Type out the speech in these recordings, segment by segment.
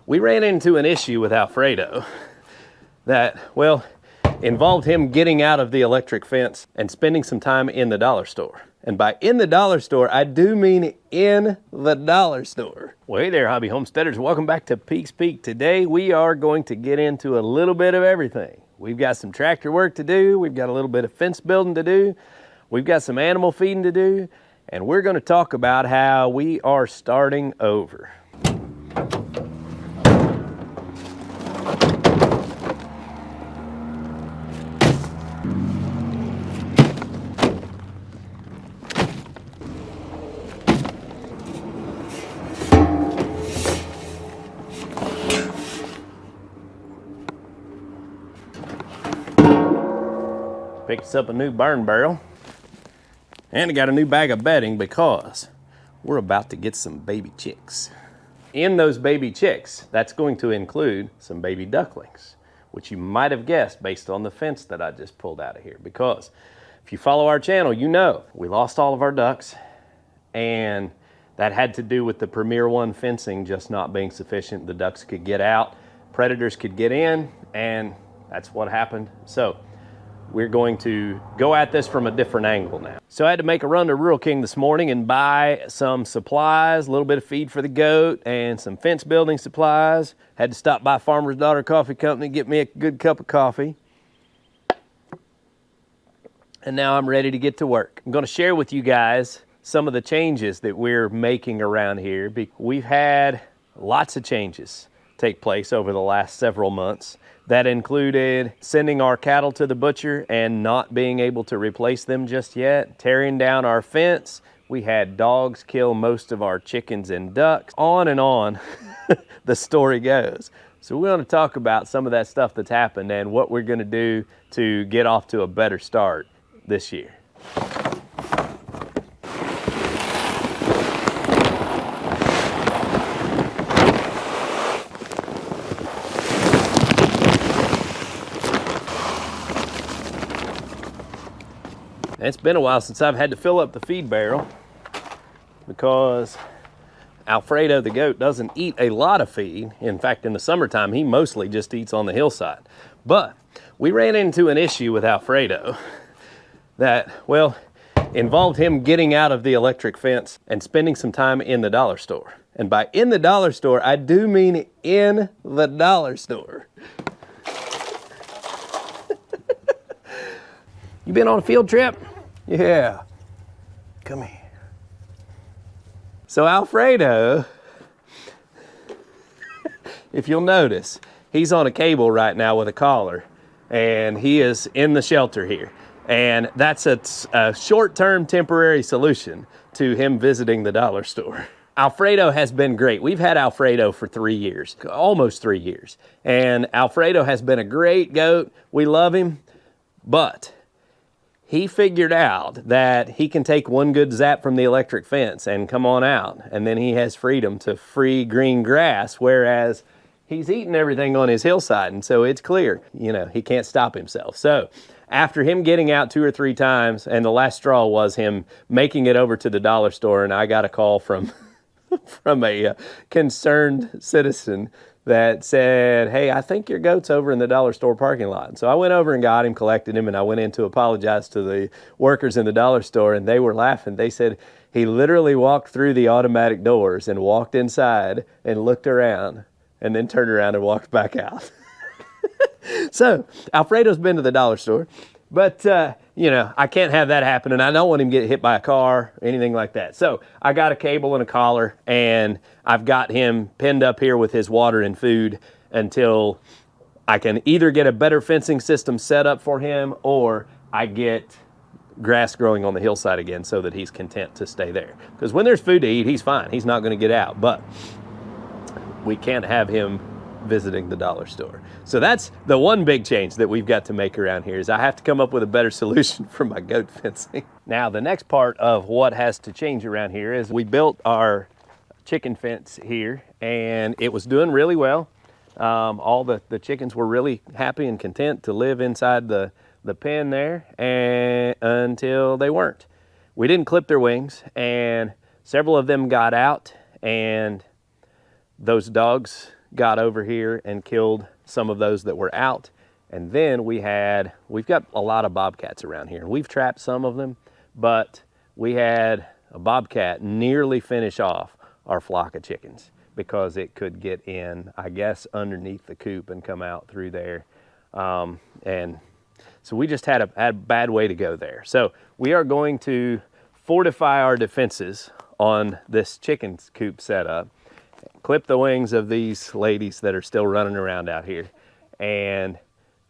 we ran into an issue with Alfredo that, well, involved him getting out of the electric fence and spending some time in the dollar store. And by in the dollar store, I do mean in the dollar store. Well, hey there, hobby homesteaders. Welcome back to Peaks Peak. Today, we are going to get into a little bit of everything. We've got some tractor work to do. We've got a little bit of fence building to do. We've got some animal feeding to do. And we're going to talk about how we are starting over. Picked us up a new burn barrel, and I got a new bag of bedding because we're about to get some baby chicks. In those baby chicks, that's going to include some baby ducklings, which you might have guessed based on the fence that I just pulled out of here. Because if you follow our channel, you know we lost all of our ducks, and that had to do with the Premier One fencing just not being sufficient. The ducks could get out, predators could get in, and that's what happened. So we're going to go at this from a different angle now. So I had to make a run to Rural King this morning and buy some supplies, a little bit of feed for the goat and some fence building supplies. Had to stop by Farmer's Daughter Coffee Company, get me a good cup of coffee. And now I'm ready to get to work. I'm gonna share with you guys some of the changes that we're making around here. We've had lots of changes take place over the last several months. That included sending our cattle to the butcher and not being able to replace them just yet, tearing down our fence. We had dogs kill most of our chickens and ducks. On and on the story goes. So we're going to talk about some of that stuff that's happened and what we're going to do to get off to a better start this year. It's been a while since I've had to fill up the feed barrel because Alfredo the goat doesn't eat a lot of feed. In fact, in the summertime, he mostly just eats on the hillside. But we ran into an issue with Alfredo that, well, involved him getting out of the electric fence and spending some time in the dollar store. And by in the dollar store, I do mean in the dollar store. You been on a field trip? Yeah. Come here. So Alfredo, if you'll notice, he's on a cable right now with a collar, and he is in the shelter here. And that's a short-term temporary solution to him visiting the dollar store. Alfredo has been great. We've had Alfredo for 3 years, almost 3 years. And Alfredo has been a great goat. We love him, but he figured out that he can take one good zap from the electric fence and come on out, and then he has freedom to free green grass, whereas he's eating everything on his hillside, and so it's clear, you know, he can't stop himself. So after him getting out 2 or 3 times, and the last straw was him making it over to the dollar store, and I got a call from from a concerned citizen that said, hey, I think your goat's over in the dollar store parking lot. And so I went over and got him, collected him, and I went in to apologize to the workers in the dollar store, and they were laughing. They said he literally walked through the automatic doors and walked inside and looked around and then turned around and walked back out. So Alfredo's been to the dollar store, but you know, I can't have that happen, and I don't want him to get hit by a car or anything like that. So I got a cable and a collar, and I've got him pinned up here with his water and food until I can either get a better fencing system set up for him, or I get grass growing on the hillside again so that he's content to stay there. Because when there's food to eat, he's fine. He's not going to get out, but we can't have him visiting the dollar store. So that's the one big change that we've got to make around here, is I have to come up with a better solution for my goat fencing. Now, the next part of what has to change around here is we built our chicken fence here, and it was doing really well. All the chickens were really happy and content to live inside the pen there, and until they weren't. We didn't clip their wings, and several of them got out, and those dogs got over here and killed some of those that were out. And then we've got a lot of bobcats around here. We've trapped some of them, but we had a bobcat nearly finish off our flock of chickens because it could get in, I guess, underneath the coop and come out through there. And so we just had a bad way to go there. So we are going to fortify our defenses on this chicken coop setup, clip the wings of these ladies that are still running around out here, and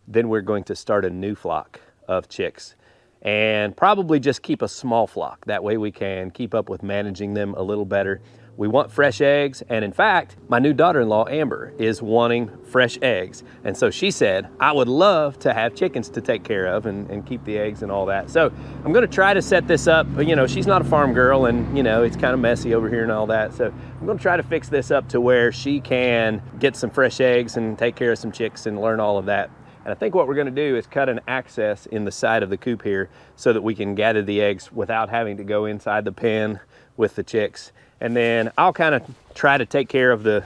then we're going to start a new flock of chicks and probably just keep a small flock. That way we can keep up with managing them a little better. We want fresh eggs, and in fact, my new daughter-in-law, Amber, is wanting fresh eggs. And so she said, I would love to have chickens to take care of and keep the eggs and all that. So I'm gonna try to set this up. You know, she's not a farm girl, and you know, it's kind of messy over here and all that. So I'm gonna try to fix this up to where she can get some fresh eggs and take care of some chicks and learn all of that. And I think what we're gonna do is cut an access in the side of the coop here so that we can gather the eggs without having to go inside the pen with the chicks. And then I'll kind of try to take care of the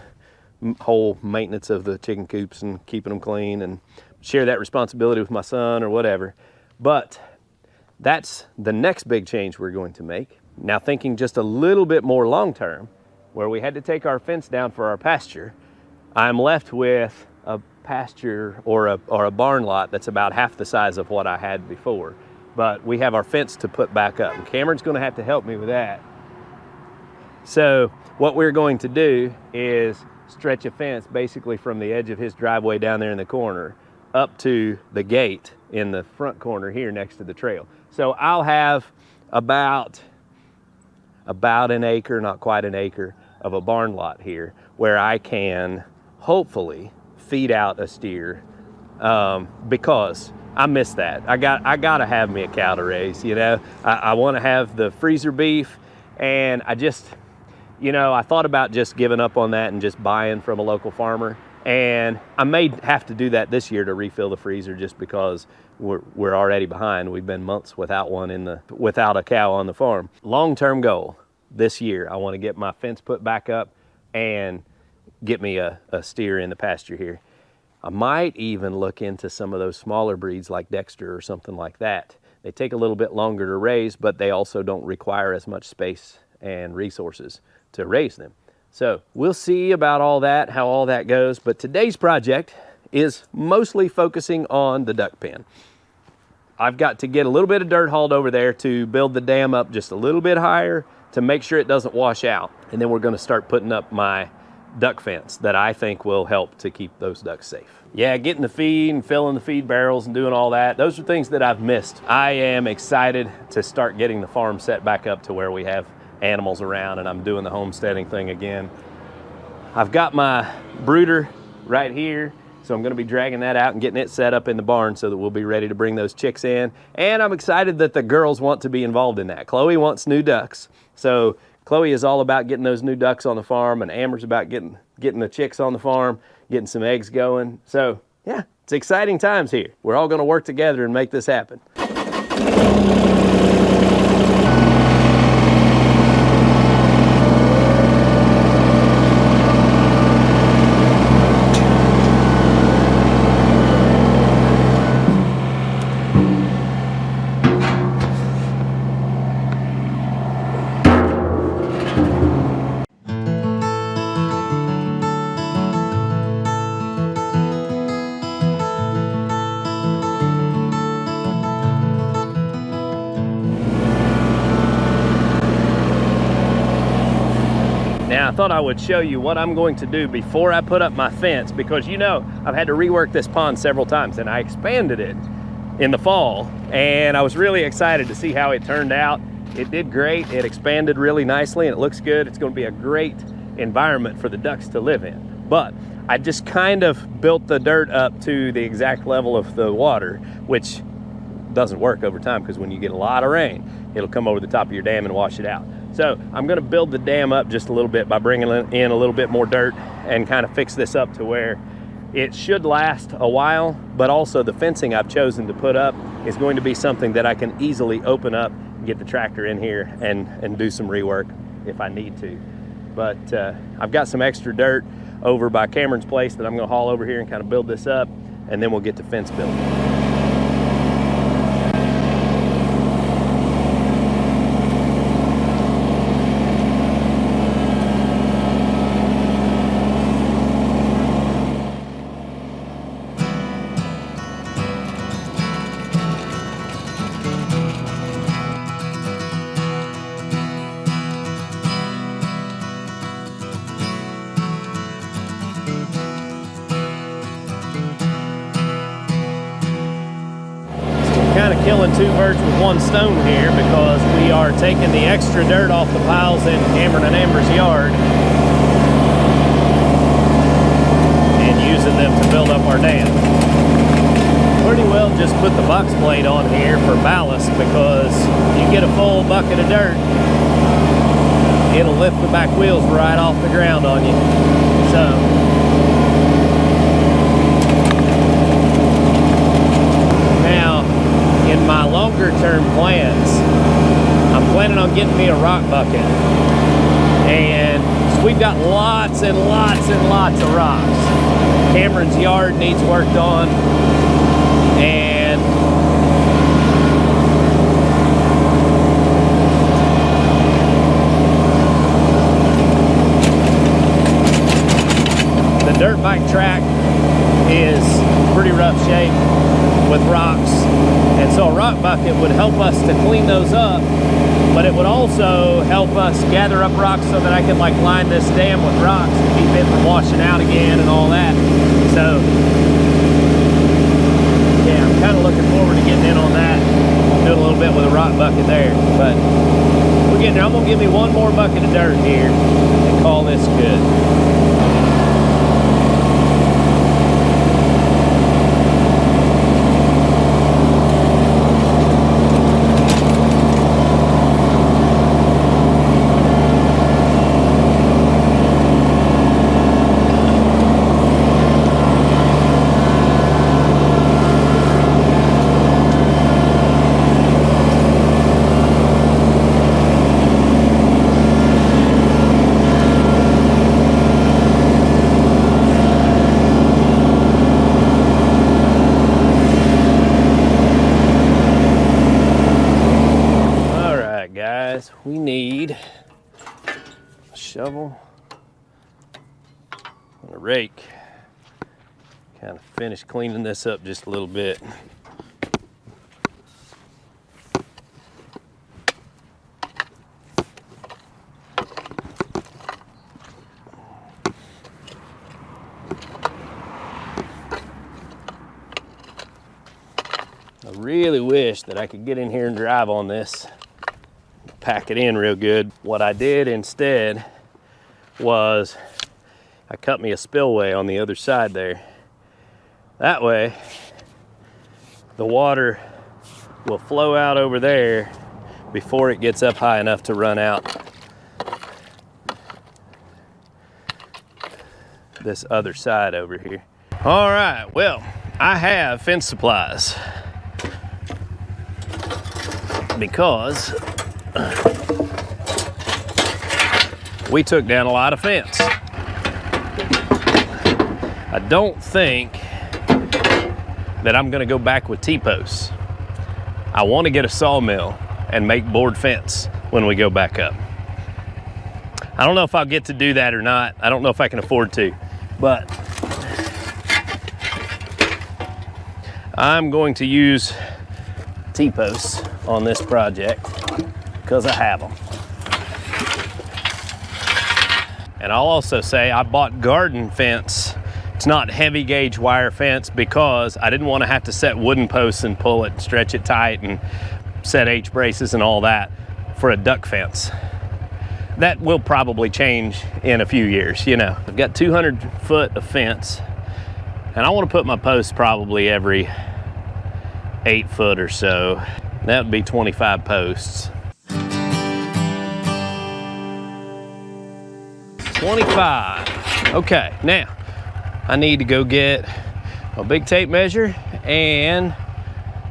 whole maintenance of the chicken coops and keeping them clean and share that responsibility with my son or whatever. But that's the next big change we're going to make. Now thinking just a little bit more long-term, where we had to take our fence down for our pasture, I'm left with a pasture or a barn lot that's about half the size of what I had before. But we have our fence to put back up, and Cameron's gonna have to help me with that. So what we're going to do is stretch a fence basically from the edge of his driveway down there in the corner up to the gate in the front corner here next to the trail. So I'll have about an acre, not quite an acre, of a barn lot here where I can hopefully feed out a steer, because I miss that. I gotta have me a cow to raise, you know. I wanna have the freezer beef, and I just, you know, I thought about just giving up on that and just buying from a local farmer. And I may have to do that this year to refill the freezer just because we're already behind. We've been months without without a cow on the farm. Long-term goal this year, I want to get my fence put back up and get me a steer in the pasture here. I might even look into some of those smaller breeds like Dexter or something like that. They take a little bit longer to raise, but they also don't require as much space and resources to raise them. So we'll see about all that, how all that goes. But today's project is mostly focusing on the duck pen. I've got to get a little bit of dirt hauled over there to build the dam up just a little bit higher to make sure it doesn't wash out. And then we're gonna start putting up my duck fence that I think will help to keep those ducks safe. Yeah, getting the feed and filling the feed barrels and doing all that, those are things that I've missed. I am excited to start getting the farm set back up to where we have animals around and I'm doing the homesteading thing again. I've got my brooder right here, so I'm gonna be dragging that out and getting it set up in the barn so that we'll be ready to bring those chicks in. And I'm excited that the girls want to be involved in that. Chloe wants new ducks. So Chloe is all about getting those new ducks on the farm, and Amber's about getting the chicks on the farm, getting some eggs going. So yeah, it's exciting times here. We're all gonna work together and make this happen. Now, I thought I would show you what I'm going to do before I put up my fence, because you know, I've had to rework this pond several times and I expanded it in the fall and I was really excited to see how it turned out. It did great. It expanded really nicely and it looks good. It's going to be a great environment for the ducks to live in. But I just kind of built the dirt up to the exact level of the water, which doesn't work over time because when you get a lot of rain, it'll come over the top of your dam and wash it out. So I'm gonna build the dam up just a little bit by bringing in a little bit more dirt and kind of fix this up to where it should last a while, but also the fencing I've chosen to put up is going to be something that I can easily open up, get the tractor in here and do some rework if I need to. But I've got some extra dirt. over by Cameron's place that I'm gonna haul over here and kind of build this up, and then we'll get to fence building. Kind of killing two birds with one stone here, because we are taking the extra dirt off the piles in Cameron and Amber's yard and using them to build up our dam. Pretty well just put the box plate on here for ballast, because you get a full bucket of dirt, it'll lift the back wheels right off the ground on you. So in my longer term plans, I'm planning on getting me a rock bucket. And so we've got lots and lots and lots of rocks. Cameron's yard needs worked on, and the dirt bike track is pretty rough shape with rocks, and so a rock bucket would help us to clean those up, but it would also help us gather up rocks so that I could like line this dam with rocks to keep it from washing out again and all that. So yeah, I'm kind of looking forward to getting in on that, doing a little bit with a rock bucket there. But we're getting there. I'm gonna give me one more bucket of dirt here and call this good. We need a shovel and a rake. Kind of finish cleaning this up just a little bit. I really wish that I could get in here and drive on this, pack it in real good. What I did instead was I cut me a spillway on the other side there. That way the water will flow out over there before it gets up high enough to run out this other side over here. All right, well, I have fence supplies because we took down a lot of fence. I don't think that I'm gonna go back with T-posts. I want to get a sawmill and make board fence when we go back up. I don't know if I'll get to do that or not. I don't know if I can afford to, but I'm going to use T-posts on this project because I have them. And I'll also say I bought garden fence. It's not heavy gauge wire fence because I didn't want to have to set wooden posts and pull it, stretch it tight, and set H braces and all that for a duck fence. That will probably change in a few years, you know. I've got 200 foot of fence, and I want to put my posts probably every 8 foot or so. That would be 25 posts. 25. Okay, now I need to go get a big tape measure and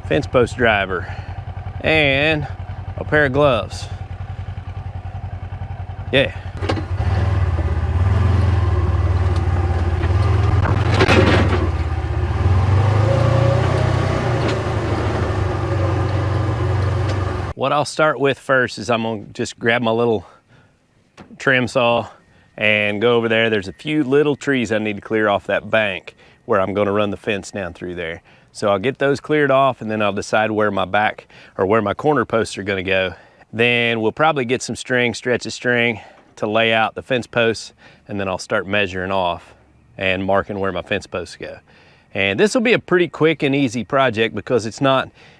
fence post driver and a pair of gloves. Yeah. what I'll start with first is I'm gonna just grab my little trim saw and go over there. There's a few little trees I need to clear off that bank where I'm gonna run the fence down through there. So I'll get those cleared off, and then I'll decide where my back or where my corner posts are gonna go. Then we'll probably get some string, stretch a string to lay out the fence posts, and then I'll start measuring off and marking where my fence posts go. And this will be a pretty quick and easy project because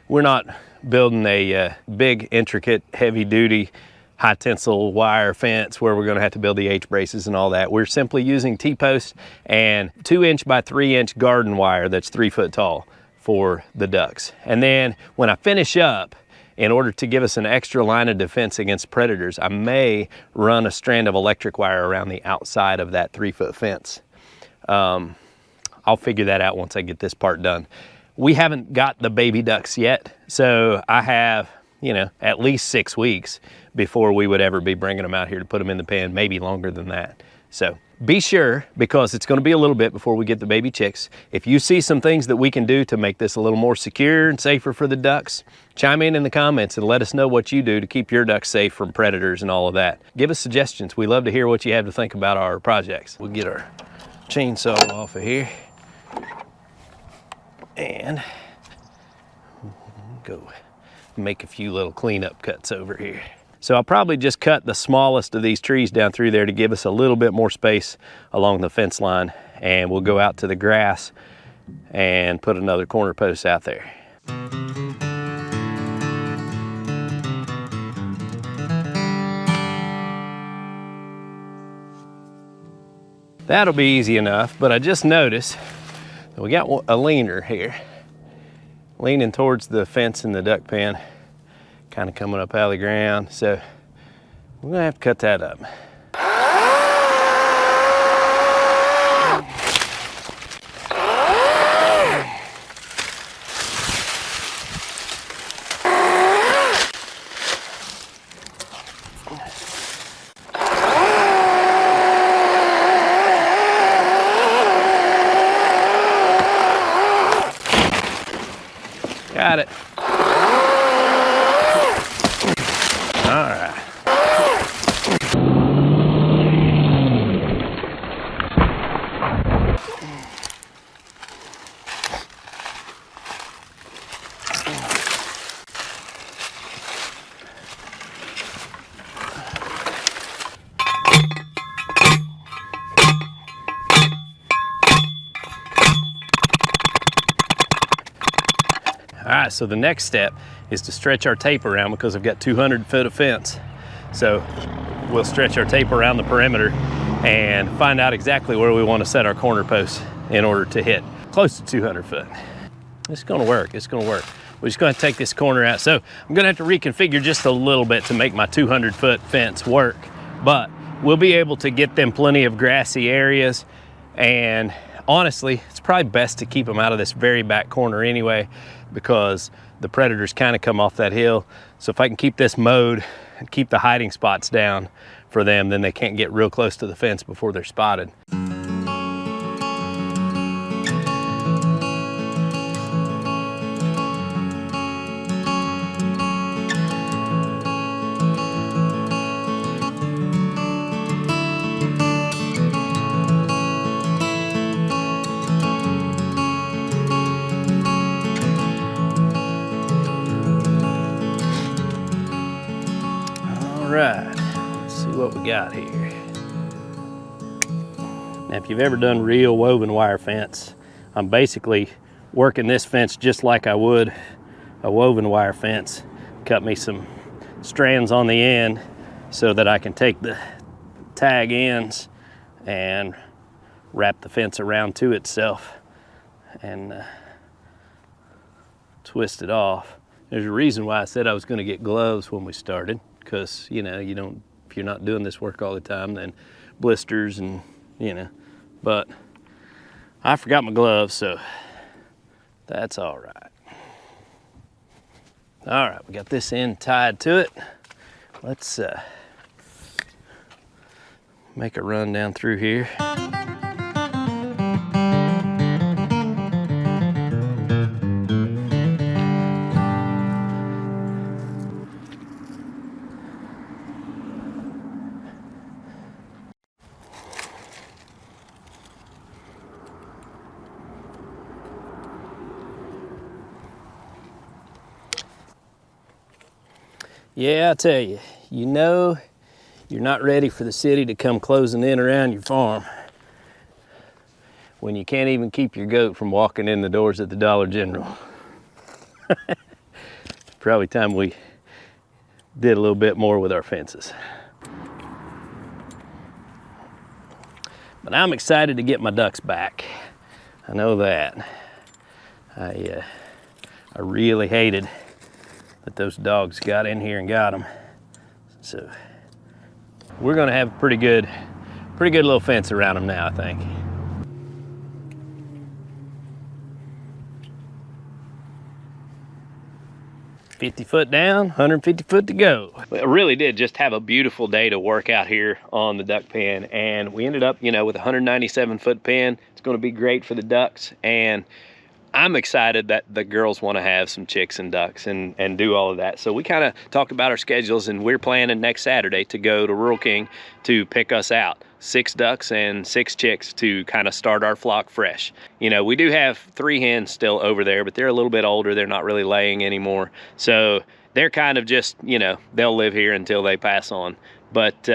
we're not building a big, intricate, heavy duty, high tensile wire fence where we're gonna have to build the H-braces and all that. We're simply using T-posts and 2" by 3" garden wire that's 3 foot tall for the ducks. And then when I finish up, in order to give us an extra line of defense against predators, I may run a strand of electric wire around the outside of that 3 foot fence. I'll figure that out once I get this part done. We haven't got the baby ducks yet, so I have, at least 6 weeks before we would ever be bringing them out here to put them in the pen, maybe longer than that. So be sure, because it's gonna be a little bit before we get the baby chicks. If you see some things that we can do to make this a little more secure and safer for the ducks, chime in the comments and let us know what you do to keep your ducks safe from predators and all of that. Give us suggestions. We love to hear what you have to think about our projects. We'll get our chainsaw off of here and go make a few little cleanup cuts over here. So I'll probably just cut the smallest of these trees down through there to give us a little bit more space along the fence line, and we'll go out to the grass and put another corner post out there. That'll be easy enough, but I just noticed that we got a leaner here, leaning towards the fence in the duck pen, kind of coming up out of the ground. So we're gonna have to cut that up. Got it. All right. All right, so the next step is to stretch our tape around, because I've got 200 foot of fence. So we'll stretch our tape around the perimeter and find out exactly where we want to set our corner posts in order to hit close to 200 foot. It's gonna work, it's gonna work. We're just gonna take this corner out. So I'm gonna have to reconfigure just a little bit to make my 200 foot fence work, but we'll be able to get them plenty of grassy areas. And honestly, it's probably best to keep them out of this very back corner anyway, because the predators kind of come off that hill. So if I can keep this mowed and keep the hiding spots down for them, then they can't get real close to the fence before they're spotted. All right, let's see what we got here. Now, if you've ever done real woven wire fence, I'm basically working this fence just like I would a woven wire fence. Cut me some strands on the end so that I can take the tag ends and wrap the fence around to itself and twist it off. There's a reason why I said I was going to get gloves when we started, because if you're not doing this work all the time, then blisters and but I forgot my gloves, so that's all right. All right, we got this end tied to it. Let's make a run down through here. Yeah, I tell you, you know you're not ready for the city to come closing in around your farm when you can't even keep your goat from walking in the doors at the Dollar General. Probably time we did a little bit more with our fences. But I'm excited to get my ducks back. I know that. I really hated that those dogs got in here and got them. So we're gonna have a pretty good little fence around them now, I think. "50 foot down, 150 foot to go." I really did just have a beautiful day to work out here on the duck pen, and we ended up, you know, with a 197 foot pen. It's gonna be great for the ducks, and I'm excited that the girls want to have some chicks and ducks and do all of that. So we kind of talked about our schedules, and we're planning next Saturday to go to Rural King to pick us out 6 ducks and 6 chicks to kind of start our flock fresh. You know, we do have 3 hens still over there, but they're a little bit older. They're not really laying anymore. So they're kind of just, you know, they'll live here until they pass on. But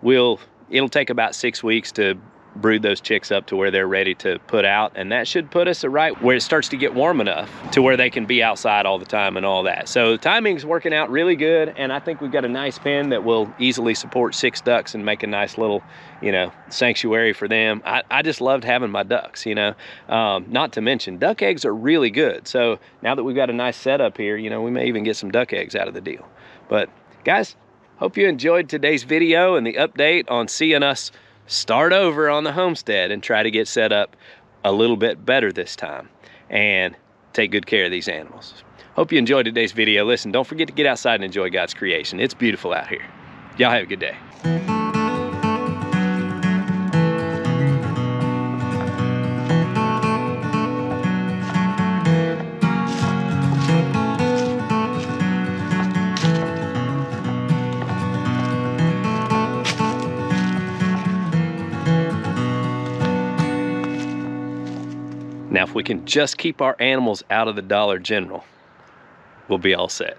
it'll take about 6 weeks to brood those chicks up to where they're ready to put out, and that should put us right where it starts to get warm enough to where they can be outside all the time and all that. So the timing's working out really good, and I think we've got a nice pen that will easily support 6 ducks and make a nice little, you know, sanctuary for them. I just loved having my ducks, you know. Not to mention, duck eggs are really good. So now that we've got a nice setup here, you know, we may even get some duck eggs out of the deal. But guys, hope you enjoyed today's video and the update on seeing us start over on the homestead and try to get set up a little bit better this time and take good care of these animals. Hope you enjoyed today's video. Listen, don't forget to get outside and enjoy God's creation. It's beautiful out here. Y'all have a good day. Now, if we can just keep our animals out of the Dollar General, we'll be all set.